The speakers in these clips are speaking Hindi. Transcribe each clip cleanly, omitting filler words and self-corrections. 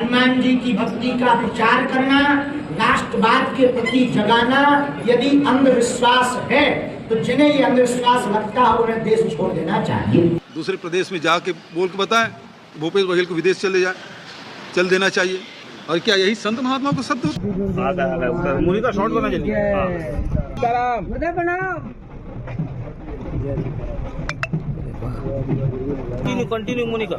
हनुमान जी की भक्ति का प्रचार करना, राष्ट्रवाद के प्रति जगाना। यदि अंधविश्वास है तो जिन्हें ये अंधविश्वास लगता है उन्हें देश छोड़ देना चाहिए। दूसरे प्रदेश में जाके बोल के बताएं भूपेश बघेल को विदेश चल देना चाहिए। और क्या यही संत महात्मा को शब्द मुनि का शॉट बना जल्दी। कंटिन्यू मुनि का।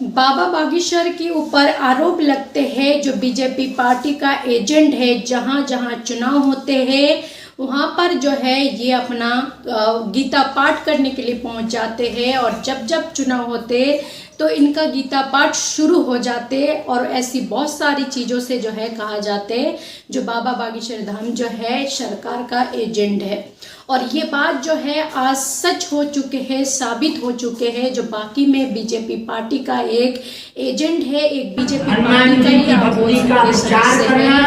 बाबा बागेश्वर के ऊपर आरोप लगते हैं जो बीजेपी पार्टी का एजेंट है, जहां जहां चुनाव होते हैं वहां पर जो है ये अपना गीता पाठ करने के लिए पहुंच जाते हैं, और जब जब चुनाव होते तो इनका गीता पाठ शुरू हो जाते, और ऐसी बहुत सारी चीज़ों से जो है कहा जाते जो बाबा बागेश्वर धाम जो है सरकार का एजेंट है। और ये बात जो है आज सच हो चुके हैं, साबित हो चुके हैं, जो बाकी में बीजेपी पार्टी का एक एजेंट है, एक बीजेपी पार्टी का ही आप बोल सकते हैं,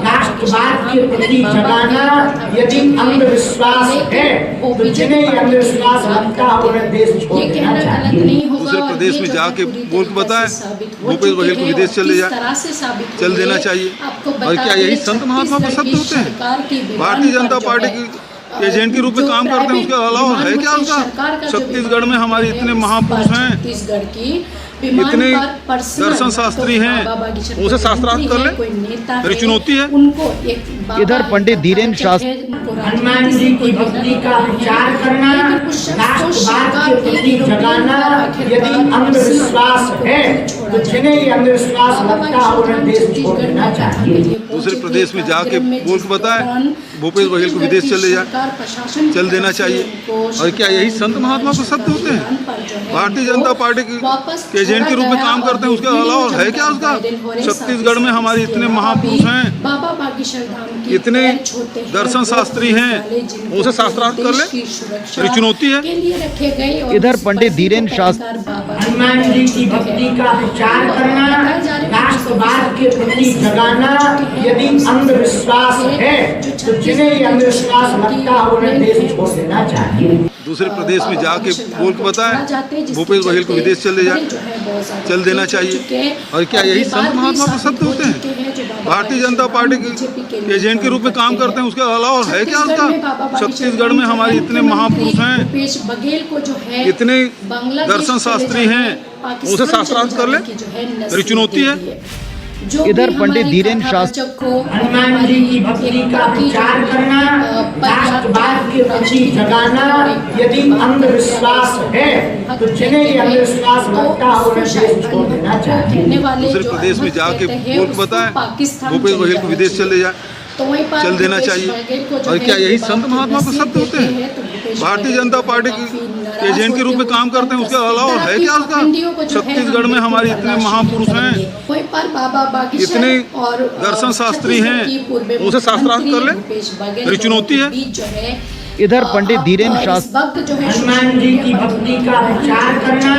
राष्ट्रवाद के प्रति जगाना। यदि अंधविश्वास है तो जिन्हें अंधविश्वास लगता है उन्हें देश छोड़ देना चाहिए। दूसरे प्रदेश में जाके बोल के बताएं भूपेश बघेल को विदेश चल देना चाहिए। और क्या यही संत महात्मा को शब्द होते हैं? भारतीय जनता पार्टी की एजेंट के रूप में काम करते हैं, उसके अलावा है क्या उसका? छत्तीसगढ़ में हमारे इतने महापुरुष हैं, छत्तीसगढ़ की इतने दर्शन शास्त्री हैं, उसे शास्त्रार्थ कर ले, मेरी चुनौती है। इधर पंडित धीरेन्द्र शास्त्री हनुमान जी की भक्ति का प्रचार करना, राष्ट्रवाद के प्रति जगाना। यदि अंधविश्वास है तो जिन्हें ये अंधविश्वास लगता है उन्हें देश छोड़ देना चाहिए। दूसरे प्रदेश में जाके बोल के बताएं भूपेश बघेल को विदेश चल देना चाहिए। और क्या यही संत महात्मा को शब्द होते हैं? भारतीय जनता पार्टी की एजेंट के रूप में काम करते हैं, उसके अलावा है क्या उसका? छत्तीसगढ़ में हमारे इतने महापुरुष हैं, बाबा बागेश्वर धाम इतने दर्शन शास्त्री हैं, उसे शास्त्रार्थ कर ले, मेरी चुनौती है। इधर पंडित धीरेन्द्र शास्त्री हनुमान जी की भक्ति का प्रचार करना, राष्ट्रवाद के प्रति जगाना। यदि अंधविश्वास है तो जिन्हें अंधविश्वास लगता है उन्हें देश छोड़ देना चाहिए। दूसरे प्रदेश में जाके बोल के बताएं भूपेश बघेल को विदेश चल देना चाहिए। और क्या यही संत महात्मा को शब्द होते हैं? भारतीय जनता पार्टी की एजेंट के रूप में काम करते हैं, उसके अलावा है क्या उसका? छत्तीसगढ़ में हमारे इतने महापुरुष हैं, इतने दर्शन शास्त्री हैं, उसे शास्त्रार्थ कर ले, मेरी चुनौती है। इधर पंडित धीरेन्द्र शास्त्री हनुमान जी की भक्ति का प्रचार करना, राष्ट्रवाद के प्रति जगाना। यदि अंधविश्वास है तो जिन्हें अंधविश्वास लगता है उन्हें देश छोड़ देना चाहिए। दूसरे प्रदेश में जाके बोल के बताएं भूपेश बघेल को विदेश चल देना चाहिए। और क्या यही संत महात्मा को शब्द होते हैं? भारतीय जनता पार्टी की एजेंट के रूप में काम करते हैं, उसके अलावा है क्या उसका? छत्तीसगढ़ में हमारे इतने महापुरुष हैं, इतने दर्शन शास्त्री हैं, उसे शास्त्रार्थ कर ले, मेरी चुनौती है। इधर पंडित धीरेन्द्र शास्त्री हनुमान जी की भक्ति का प्रचार करना,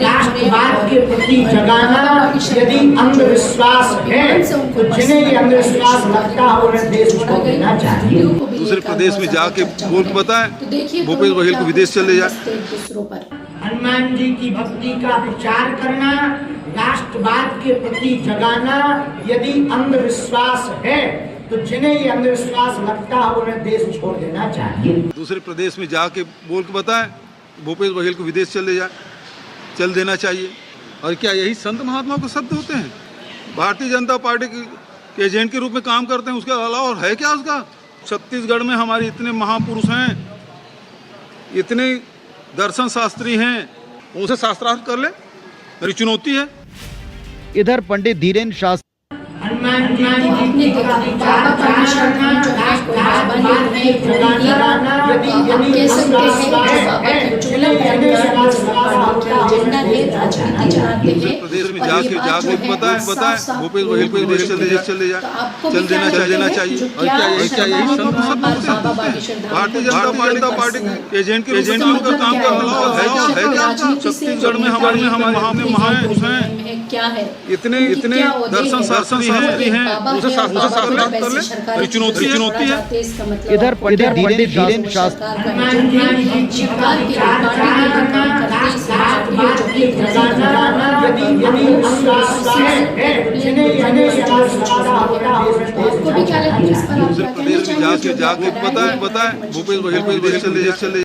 राष्ट्रवाद के प्रति जगाना। यदि अंधविश्वास है तो जिन्हें अंधविश्वास लगता है उन्हें देश छोड़ देना चाहिए। दूसरे प्रदेश में जाके बोल के बताएं भूपेश बघेल को विदेश हनुमान जी की भक्ति का प्रचार करना, राष्ट्रवाद के प्रति जगाना। यदि अंधविश्वास है तो जिन्हें अंधविश्वास लगता है उन्हें देश छोड़ देना चाहिए। दूसरे प्रदेश में जाके बोल के बताएं भूपेश बघेल को विदेश चल देना चाहिए। और क्या यही संत महात्मा को शब्द होते हैं? भारतीय जनता पार्टी की एजेंट के रूप में काम करते हैं, उसके अलावा है क्या उसका? छत्तीसगढ़ में हमारे इतने महापुरुष हैं, इतने दर्शन शास्त्री हैं, उसे शास्त्रार्थ कर ले, मेरी चुनौती है। इधर पंडित धीरेन्द्र शास्त्री हनुमान जी की भक्ति का प्रचार करना, राष्ट्रवाद के प्रति जगाना। यदि अंधविश्वास है तो जिन्हें अंधविश्वास लगता है उन्हें देश छोड़ देना चाहिए। प्रदेश में जाके बताएं भूपेश बघेल को विदेश चल देना चाहिए। और क्या यही संत महात्मा होते हैं? भारतीय जनता पार्टी के एजेंट के रूप में काम करने वाला है क्या? छत्तीसगढ़ में हमारे महापुरुष हैं, क्या है इतने दर्शन शास्त्री हैं, उसे शास्त्रार्थ कर ले, मेरी चुनौती है। इधर पंडित धीरेन्द्र शास्त्री हनुमान जी की भक्ति का प्रचार करना, राष्ट्रवाद के प्रति जगाना। आपको भी क्या लगता है इस पर आप क्या कहना प्रदेश में चाहेंगे? जाके बताएं भूपेश बघेल को विदेश चले